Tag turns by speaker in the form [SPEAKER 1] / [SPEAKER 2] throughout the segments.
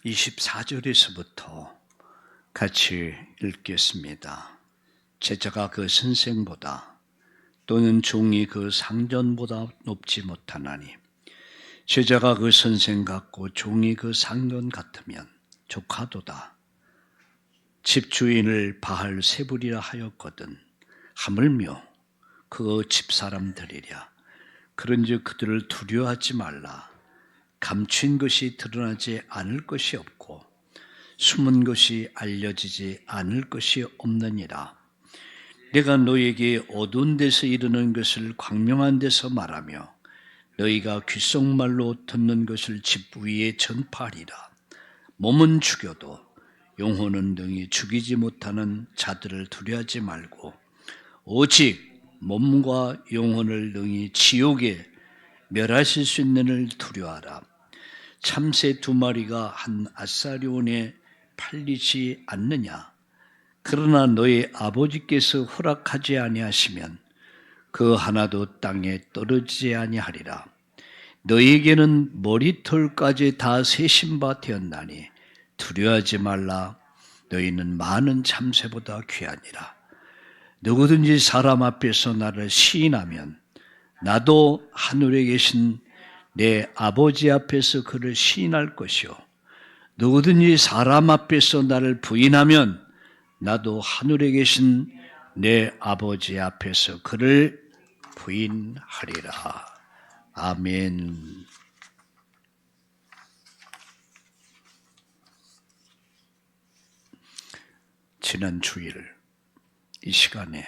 [SPEAKER 1] 24절에서부터 같이 읽겠습니다. 제자가 그 선생보다 또는 종이 그 상전보다 높지 못하나니 제자가 그 선생 같고 종이 그 상전 같으면 조카도다. 집주인을 바알 세불이라 하였거든 하물며 그 집사람들이랴. 그런즉 그들을 두려워하지 말라. 감춘 것이 드러나지 않을 것이 없고 숨은 것이 알려지지 않을 것이 없느니라. 내가 너에게 어두운 데서 이르는 것을 광명한 데서 말하며 너희가 귓속말로 듣는 것을 집 위에 전파하리라. 몸은 죽여도 영혼은 능히 죽이지 못하는 자들을 두려워하지 말고 오직 몸과 영혼을 능히 지옥에 멸하실 수 있는 이를 두려워하라. 참새 2마리가 한 아사리온에 팔리지 않느냐? 그러나 너희 아버지께서 허락하지 아니하시면 그 하나도 땅에 떨어지지 아니하리라. 너희에게는 머리털까지 다 세신 바 되었나니 두려워하지 말라. 너희는 많은 참새보다 귀하니라. 누구든지 사람 앞에서 나를 시인하면 나도 하늘에 계신 내 아버지 앞에서 그를 시인할 것이요 누구든지 사람 앞에서 나를 부인하면 나도 하늘에 계신 내 아버지 앞에서 그를 부인하리라. 아멘. 지난 주일 이 시간에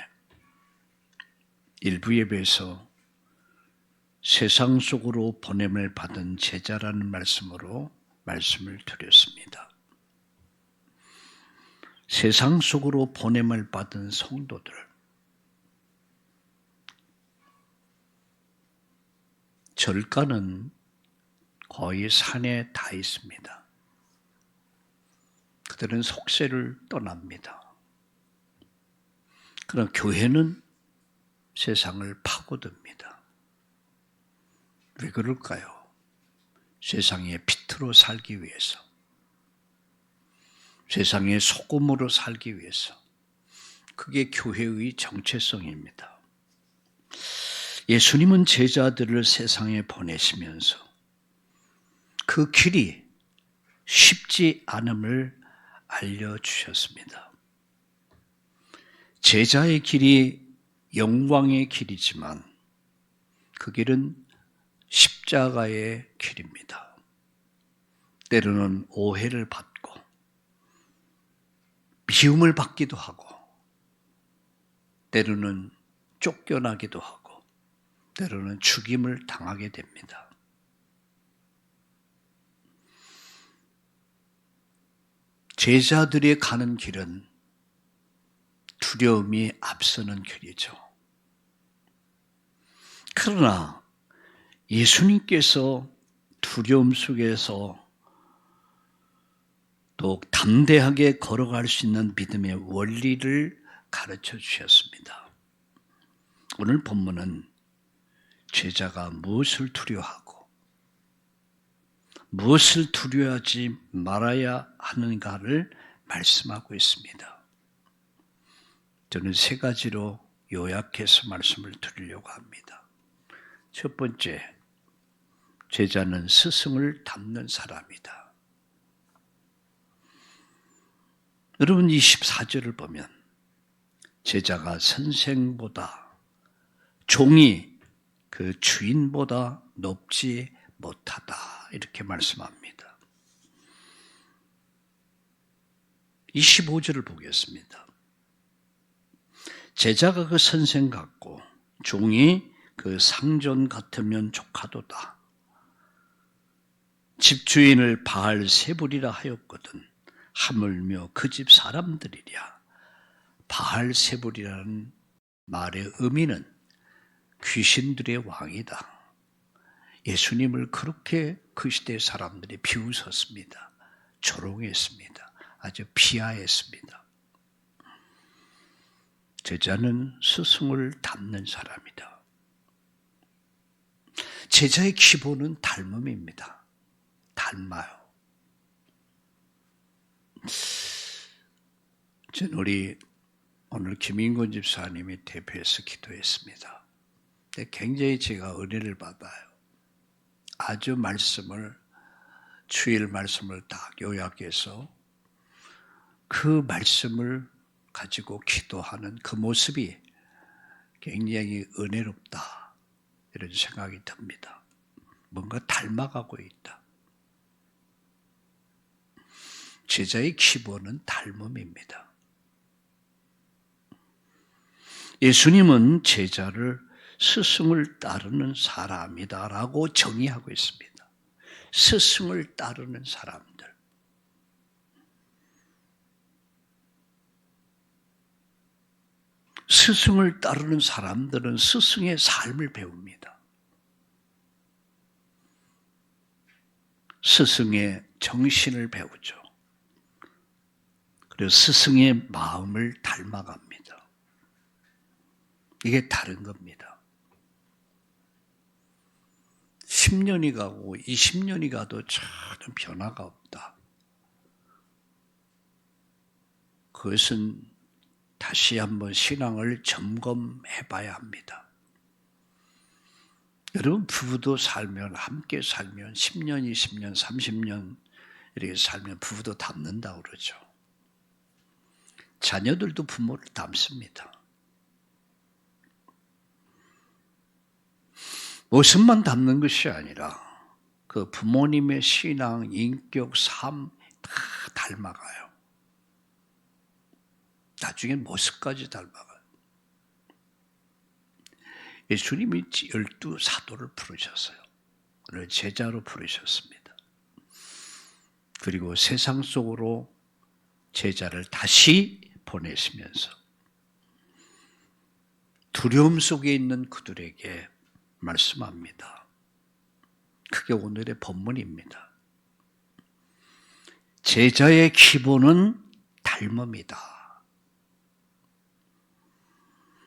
[SPEAKER 1] 일부 예배에서 세상 속으로 보냄을 받은 제자라는 말씀으로 말씀을 드렸습니다. 세상 속으로 보냄을 받은 성도들, 절가는 거의 산에 다 있습니다. 그들은 속세를 떠납니다. 그러나 교회는 세상을 파고듭니다. 왜 그럴까요? 세상의 빛으로 살기 위해서, 세상의 소금으로 살기 위해서. 그게 교회의 정체성입니다. 예수님은 제자들을 세상에 보내시면서 그 길이 쉽지 않음을 알려주셨습니다. 제자의 길이 영광의 길이지만 그 길은 십자가의 길입니다. 때로는 오해를 받고 미움을 받기도 하고 때로는 쫓겨나기도 하고 때로는 죽임을 당하게 됩니다. 제자들이 가는 길은 두려움이 앞서는 길이죠. 그러나 예수님께서 두려움 속에서 또 담대하게 걸어갈 수 있는 믿음의 원리를 가르쳐 주셨습니다. 오늘 본문은 제자가 무엇을 두려워하고 무엇을 두려워하지 말아야 하는가를 말씀하고 있습니다. 저는 3가지로 요약해서 말씀을 드리려고 합니다. 첫 번째, 제자는 스승을 닮는 사람이다. 여러분 24절을 보면 제자가 선생보다, 종이 그 주인보다 높지 못하다 이렇게 말씀합니다. 25절을 보겠습니다. 제자가 그 선생 같고 종이 그 상전 같으면 조카도다. 집주인을 바알 세불이라 하였거든 하물며 그 집 사람들이랴. 바알 세불이라는 말의 의미는 귀신들의 왕이다. 예수님을 그렇게 그 시대 사람들이 비웃었습니다. 조롱했습니다. 아주 비하했습니다. 제자는 스승을 닮는 사람이다. 제자의 기본은 닮음입니다. 닮아요. 전 우리 오늘 김인곤 집사님이 대표해서 기도했습니다. 근데 굉장히 제가 은혜를 받아요. 아주 주일 말씀을 딱 요약해서 그 말씀을 가지고 기도하는 그 모습이 굉장히 은혜롭다, 이런 생각이 듭니다. 뭔가 닮아가고 있다. 제자의 기본은 닮음입니다. 예수님은 제자를 스승을 따르는 사람이다라고 정의하고 있습니다. 스승을 따르는 사람들. 스승을 따르는 사람들은 스승의 삶을 배웁니다. 스승의 정신을 배우죠. 그리고 스승의 마음을 닮아갑니다. 이게 다른 겁니다. 10년이 가고 20년이 가도 전혀 변화가 없다. 그것은 다시 한번 신앙을 점검해 봐야 합니다. 여러분, 부부도 살면, 함께 살면 10년, 20년, 30년 이렇게 살면 부부도 닮는다고 그러죠. 자녀들도 부모를 닮습니다. 모습만 닮는 것이 아니라 그 부모님의 신앙, 인격, 삶 다 닮아가요. 나중에 모습까지 닮아가요. 예수님이 12 사도를 부르셨어요. 그를 제자로 부르셨습니다. 그리고 세상 속으로 제자를 다시 보내시면서 두려움 속에 있는 그들에게 말씀합니다. 그게 오늘의 본문입니다. 제자의 기본은 닮음이다.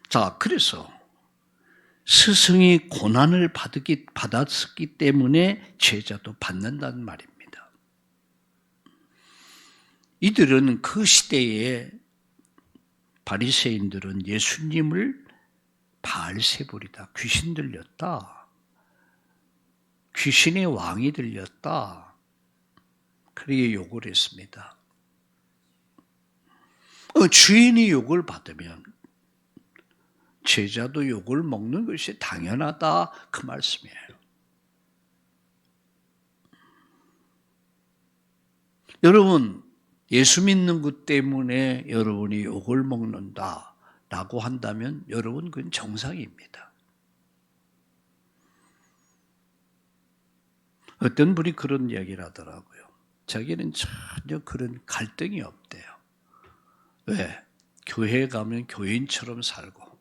[SPEAKER 1] 자, 그래서 스승이 고난을 받았기 때문에 제자도 받는다는 말입니다. 이들은 그 시대에 바리새인들은 예수님을 바알세불이다, 귀신 들렸다, 귀신의 왕이 들렸다, 그렇게 욕을 했습니다. 주인이 욕을 받으면 제자도 욕을 먹는 것이 당연하다, 그 말씀이에요. 여러분, 예수 믿는 것 때문에 여러분이 욕을 먹는다라고 한다면 여러분, 그건 정상입니다. 어떤 분이 그런 이야기를 하더라고요. 자기는 전혀 그런 갈등이 없대요. 왜? 교회에 가면 교인처럼 살고,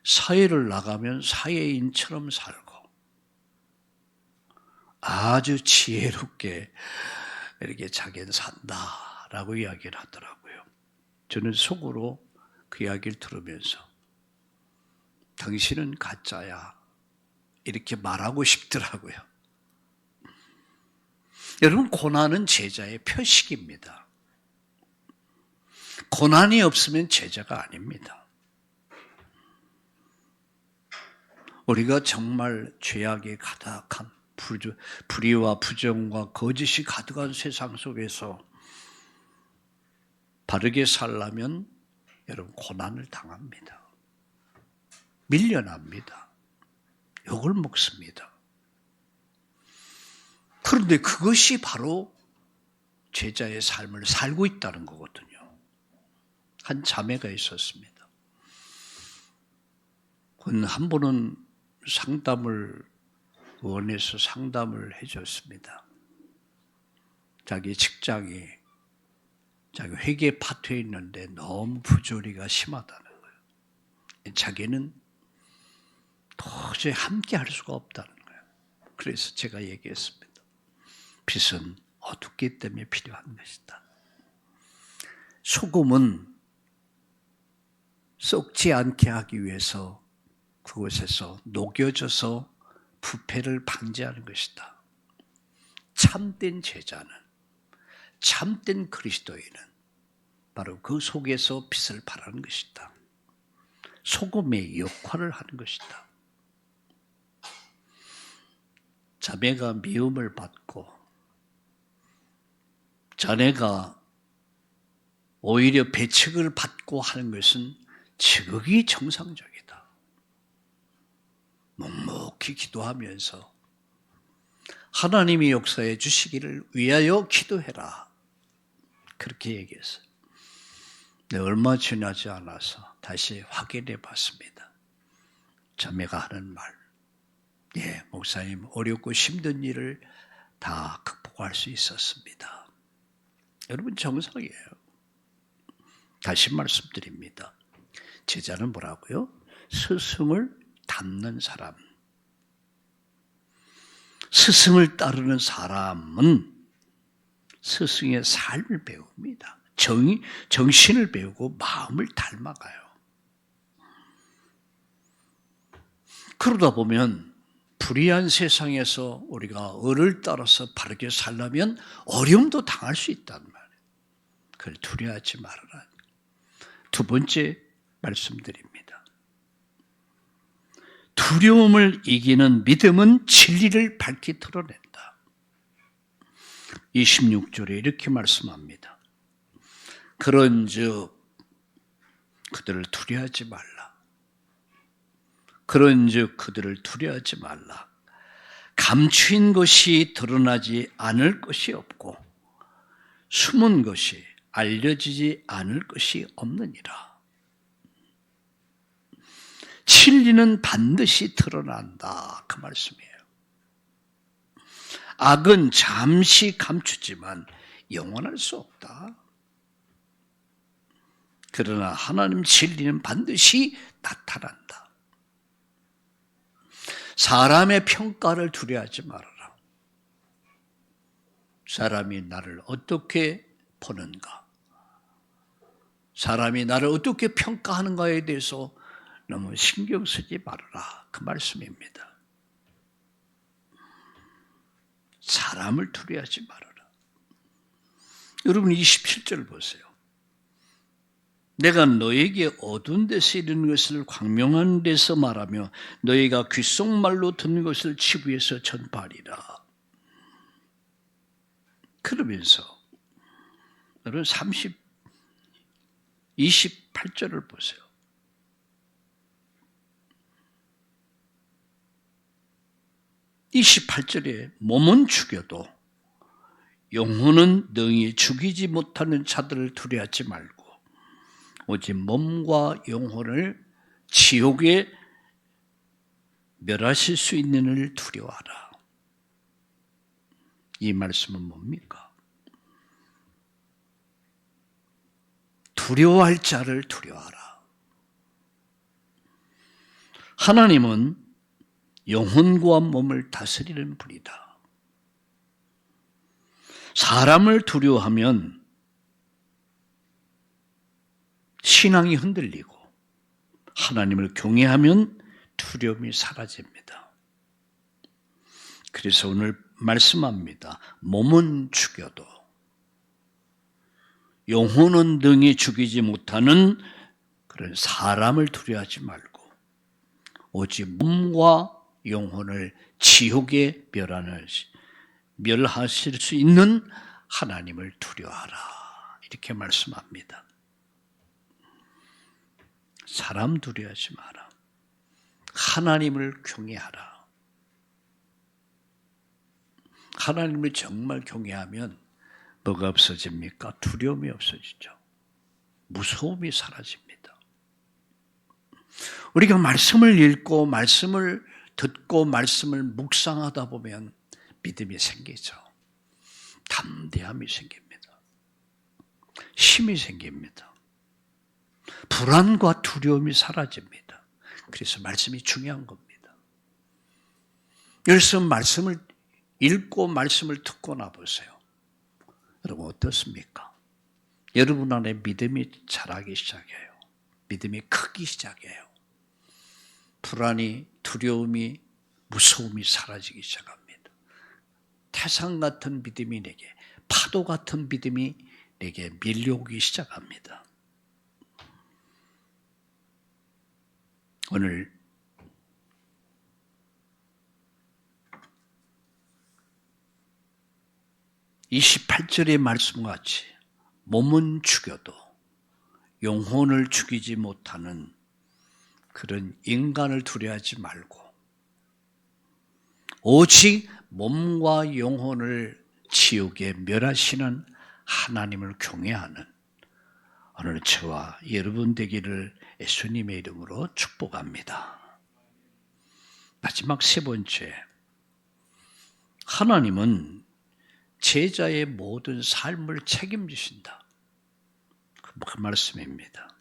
[SPEAKER 1] 사회를 나가면 사회인처럼 살고, 아주 지혜롭게 이렇게 자기는 산다라고 이야기를 하더라고요. 저는 속으로 그 이야기를 들으면서 당신은 가짜야, 이렇게 말하고 싶더라고요. 여러분, 고난은 제자의 표식입니다. 고난이 없으면 제자가 아닙니다. 우리가 정말 죄악이 가득한, 불의와 부정과 거짓이 가득한 세상 속에서 바르게 살려면 여러분, 고난을 당합니다. 밀려납니다. 욕을 먹습니다. 그런데 그것이 바로 제자의 삶을 살고 있다는 거거든요. 한 자매가 있었습니다. 한 분은 상담을 원해서 상담을 해줬습니다. 자기 직장이 자기 회계 파트에 있는데 너무 부조리가 심하다는 거예요. 자기는 도저히 함께 할 수가 없다는 거예요. 그래서 제가 얘기했습니다. 빛은 어둡기 때문에 필요한 것이다. 소금은 썩지 않게 하기 위해서 그곳에서 녹여져서 부패를 방지하는 것이다. 참된 제자는 참된 그리스도인은 바로 그 속에서 빛을 발하는 것이다. 소금의 역할을 하는 것이다. 자매가 미움을 받고 자네가 오히려 배척을 받고 하는 것은 지극히 정상적이다. 묵묵히 기도하면서 하나님이 역사해 주시기를 위하여 기도해라. 그렇게 얘기했어요. 네, 얼마 지나지 않아서 다시 확인해 봤습니다. 자매가 하는 말. 예, 목사님 어렵고 힘든 일을 다 극복할 수 있었습니다. 여러분 정상이에요. 다시 말씀드립니다. 제자는 뭐라고요? 스승을 닮는 사람. 스승을 따르는 사람은 스승의 삶을 배웁니다. 정신을 배우고 마음을 닮아가요. 그러다 보면 불의한 세상에서 우리가 을을 따라서 바르게 살려면 어려움도 당할 수 있단 말이에요. 그걸 두려워하지 말아라. 두 번째 말씀드립니다. 두려움을 이기는 믿음은 진리를 밝히 드러낸다. 26절에 이렇게 말씀합니다. 그런즉 그들을 두려워하지 말라. 그런즉 그들을 두려워하지 말라. 감추인 것이 드러나지 않을 것이 없고 숨은 것이 알려지지 않을 것이 없느니라. 진리는 반드시 드러난다. 그 말씀이에요. 악은 잠시 감추지만 영원할 수 없다. 그러나 하나님 진리는 반드시 나타난다. 사람의 평가를 두려워하지 말아라. 사람이 나를 어떻게 보는가? 사람이 나를 어떻게 평가하는가에 대해서 너무 신경 쓰지 말아라. 그 말씀입니다. 사람을 두려워하지 말아라. 여러분 27절 보세요. 내가 너에게 어두운 데서 이르는 것을 광명한 데서 말하며 너희가 귓속말로 듣는 것을 지부에서 전파하리라. 그러면서 여러분 28절을 보세요. (28절에) 몸은 죽여도 영혼은 능히 죽이지 못하는 자들을 두려워하지 말고 오직 몸과 영혼을 지옥에 멸하실 수 있는 이를 두려워하라. 이 말씀은 뭡니까? 두려워할 자를 두려워하라. 하나님은 영혼과 몸을 다스리는 분이다. 사람을 두려워하면 신앙이 흔들리고 하나님을 경외하면 두려움이 사라집니다. 그래서 오늘 말씀합니다. 몸은 죽여도 영혼은 능히 죽이지 못하는 그런 사람을 두려워하지 말고 오직 몸과 영혼을 지옥에 멸하실 수 있는 하나님을 두려워하라. 이렇게 말씀합니다. 사람 두려워하지 마라. 하나님을 경외하라. 하나님을 정말 경외하면 뭐가 없어집니까? 두려움이 없어지죠. 무서움이 사라집니다. 우리가 말씀을 읽고 말씀을 듣고 말씀을 묵상하다 보면 믿음이 생기죠. 담대함이 생깁니다. 힘이 생깁니다. 불안과 두려움이 사라집니다. 그래서 말씀이 중요한 겁니다. 여기서 말씀을 읽고 말씀을 듣고 나보세요. 여러분 어떻습니까? 여러분 안에 믿음이 자라기 시작해요. 믿음이 크기 시작해요. 불안이, 두려움이, 무서움이 사라지기 시작합니다. 태산 같은 믿음이 내게, 파도 같은 믿음이 내게 밀려오기 시작합니다. 오늘 28절의 말씀과 같이 몸은 죽여도 영혼을 죽이지 못하는 그런 인간을 두려워하지 말고 오직 몸과 영혼을 지옥에 멸하시는 하나님을 경외하는 오늘 저와 여러분 되기를 예수님의 이름으로 축복합니다. 마지막 세 번째, 하나님은 제자의 모든 삶을 책임지신다. 그 말씀입니다.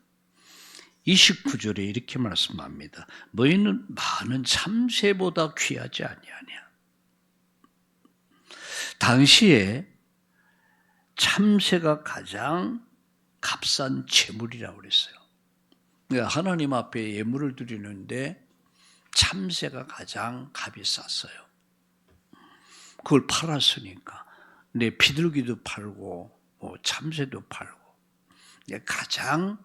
[SPEAKER 1] 29절에 이렇게 말씀합니다. 너희는 많은 참새보다 귀하지 아니하냐. 당시에 참새가 가장 값싼 재물이라고 그랬어요. 하나님 앞에 예물을 드리는데 참새가 가장 값이 쌌어요. 그걸 팔았으니까. 내 비둘기도 팔고 참새도 팔고 가장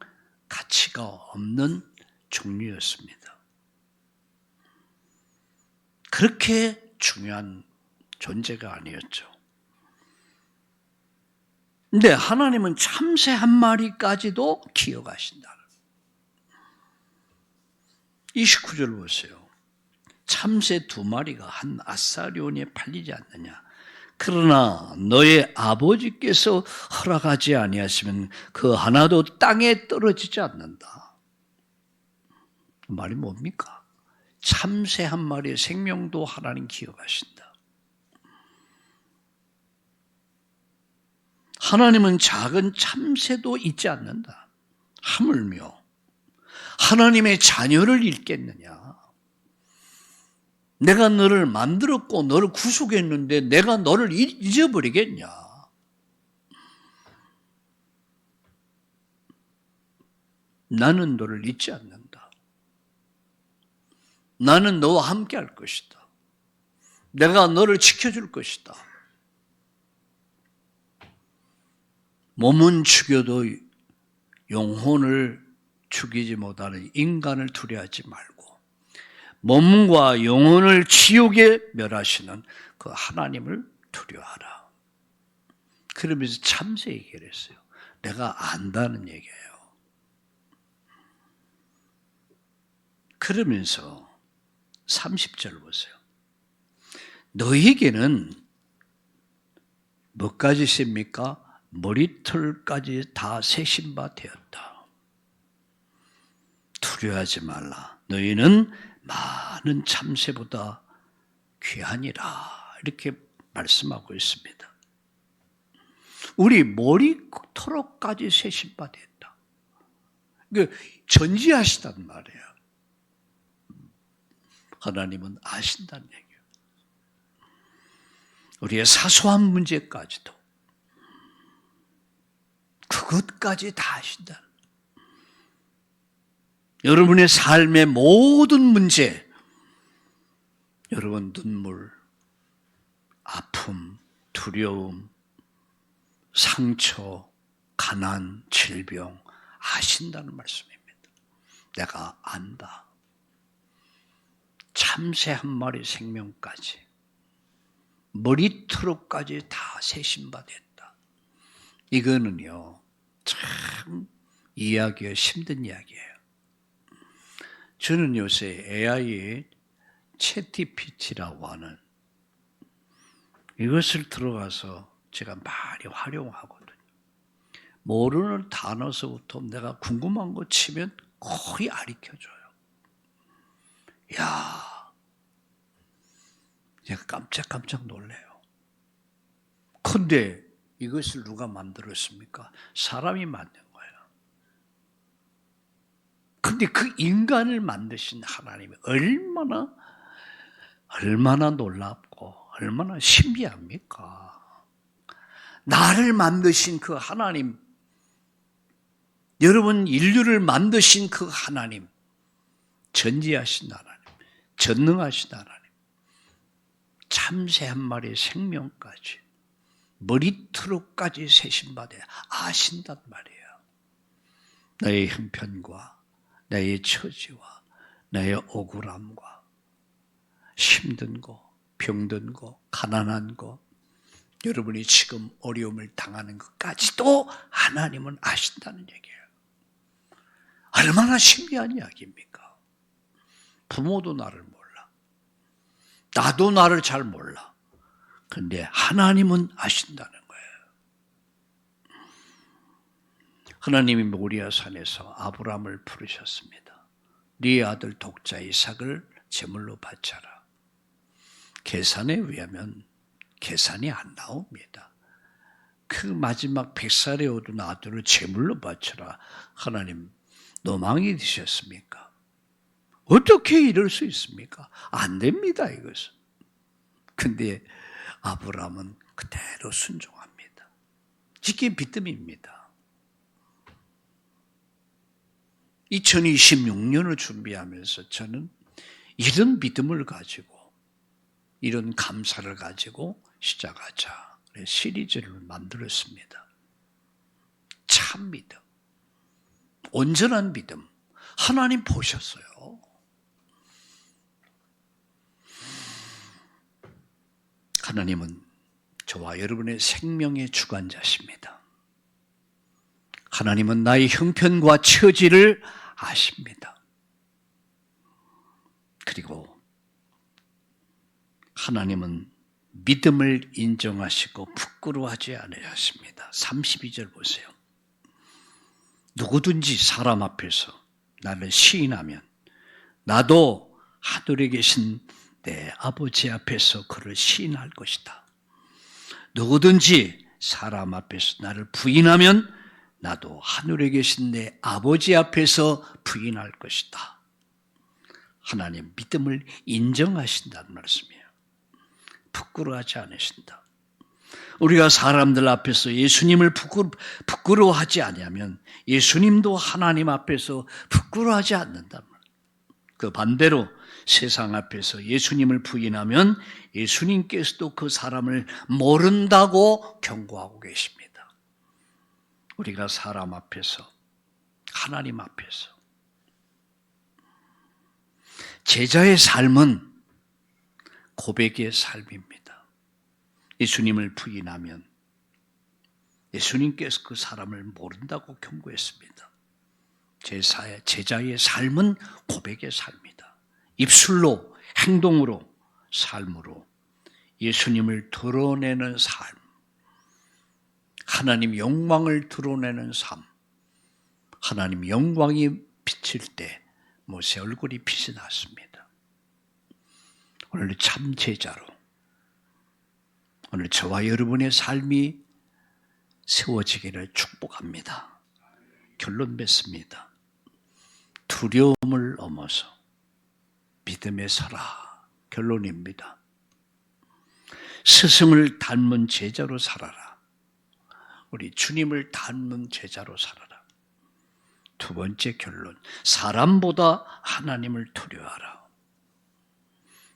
[SPEAKER 1] 가치가 없는 종류였습니다. 그렇게 중요한 존재가 아니었죠. 근데 하나님은 참새 한 마리까지도 기억하신다. 29절 보세요. 참새 2마리가 한 아사리온에 팔리지 않느냐. 그러나 너의 아버지께서 허락하지 아니하시면 그 하나도 땅에 떨어지지 않는다. 말이 뭡니까? 참새 한 마리의 생명도 하나님 기억하신다. 하나님은 작은 참새도 잊지 않는다. 하물며 하나님의 자녀를 잊겠느냐. 내가 너를 만들었고 너를 구속했는데 내가 너를 잊어버리겠냐. 나는 너를 잊지 않는다. 나는 너와 함께 할 것이다. 내가 너를 지켜줄 것이다. 몸은 죽여도 영혼을 죽이지 못하는 인간을 두려워하지 말고 몸과 영혼을 지옥에 멸하시는 그 하나님을 두려워하라. 그러면서 참새 얘기를 했어요. 내가 안다는 얘기예요. 그러면서 30절 보세요. 너희에게는 뭐까지 씁니까? 머리털까지 다 세신 바 되었다. 두려워하지 말라. 너희는 많은 참새보다 귀하니라. 이렇게 말씀하고 있습니다. 우리 머리털까지 세신 바 됐다. 전지하시단 말이에요. 하나님은 아신다는 얘기예요. 우리의 사소한 문제까지도 그것까지 다 아신다. 여러분의 삶의 모든 문제, 여러분 눈물, 아픔, 두려움, 상처, 가난, 질병 아신다는 말씀입니다. 내가 안다. 참새 한 마리 생명까지 머리털까지 다 세신 바 됐다. 이거는요 참 이해하기가 힘든 이야기예요. 저는 요새 AI 챗GPT라고 하는 이것을 들어가서 제가 많이 활용하거든요. 모르는 단어서부터 내가 궁금한 거 치면 거의 가르쳐줘요. 이야, 제가 깜짝깜짝 놀래요. 근데 이것을 누가 만들었습니까? 사람이 만든 거예요. 근데 그 인간을 만드신 하나님이 얼마나 놀랍고 얼마나 신비합니까? 나를 만드신 그 하나님, 여러분 인류를 만드신 그 하나님, 전지하신 하나님, 전능하신 하나님, 참새 한 마리의 생명까지 머리트로까지 세신받아 아신단 말이에요. 나의 형편과 나의 처지와 나의 억울함과 힘든 거, 병든 거, 가난한 거, 여러분이 지금 어려움을 당하는 것까지도 하나님은 아신다는 얘기예요. 얼마나 신비한 이야기입니까? 부모도 나를 몰라. 나도 나를 잘 몰라. 그런데 하나님은 아신다는 거예요. 하나님이 모리아 산에서 아브라함을 부르셨습니다. 네 아들 독자 이삭을 제물로 바쳐라. 계산에 의하면 계산이 안 나옵니다. 그 마지막 100살에 얻은 아들을 제물로 바쳐라. 하나님 노망이 되셨습니까? 어떻게 이럴 수 있습니까? 안 됩니다, 이것은. 근데 아브라함은 그대로 순종합니다. 이게 믿음입니다. 2026년을 준비하면서 저는 이런 믿음을 가지고 이런 감사를 가지고 시작하자 시리즈를 만들었습니다. 참 믿음, 온전한 믿음. 하나님 보셨어요. 하나님은 저와 여러분의 생명의 주관자십니다. 하나님은 나의 형편과 처지를 아십니다. 그리고 하나님은 믿음을 인정하시고 부끄러워하지 않으셨습니다. 32절 보세요. 누구든지 사람 앞에서 나를 시인하면 나도 하늘에 계신 내 아버지 앞에서 그를 시인할 것이다. 누구든지 사람 앞에서 나를 부인하면 나도 하늘에 계신 내 아버지 앞에서 부인할 것이다. 하나님 믿음을 인정하신다는 말씀이에요. 부끄러워하지 않으신다. 우리가 사람들 앞에서 예수님을 부끄러워하지 않으면 예수님도 하나님 앞에서 부끄러워하지 않는단 말이에요. 그 반대로 세상 앞에서 예수님을 부인하면 예수님께서도 그 사람을 모른다고 경고하고 계십니다. 우리가 사람 앞에서, 하나님 앞에서 제자의 삶은 고백의 삶입니다. 예수님을 부인하면 예수님께서 그 사람을 모른다고 경고했습니다. 제자의 삶은 고백의 삶이다. 입술로, 행동으로, 삶으로 예수님을 드러내는 삶, 하나님 영광을 드러내는 삶, 하나님 영광이 비칠 때 모세 얼굴이 빛이 났습니다. 오늘 참 제자로 오늘 저와 여러분의 삶이 세워지기를 축복합니다. 결론 맺습니다. 두려움을 넘어서 믿음에 서라. 결론입니다. 스승을 닮은 제자로 살아라. 우리 주님을 닮은 제자로 살아라. 두 번째 결론, 사람보다 하나님을 두려워하라.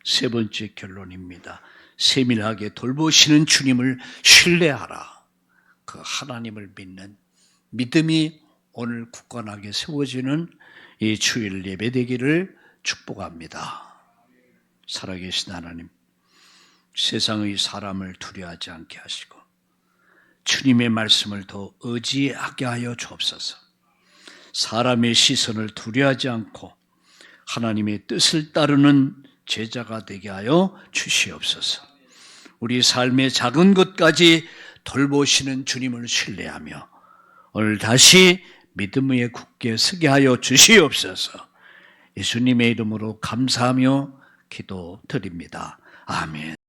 [SPEAKER 1] 세 번째 결론입니다. 세밀하게 돌보시는 주님을 신뢰하라. 그 하나님을 믿는 믿음이 오늘 굳건하게 세워지는 이 주일 예배 되기를 축복합니다. 살아계신 하나님, 세상의 사람을 두려워하지 않게 하시고 주님의 말씀을 더 의지하게 하여 주옵소서. 사람의 시선을 두려워하지 않고 하나님의 뜻을 따르는 제자가 되게 하여 주시옵소서. 우리 삶의 작은 것까지 돌보시는 주님을 신뢰하며 오늘 다시 믿음 위에 굳게 서게 하여 주시옵소서. 예수님의 이름으로 감사하며 기도드립니다. 아멘.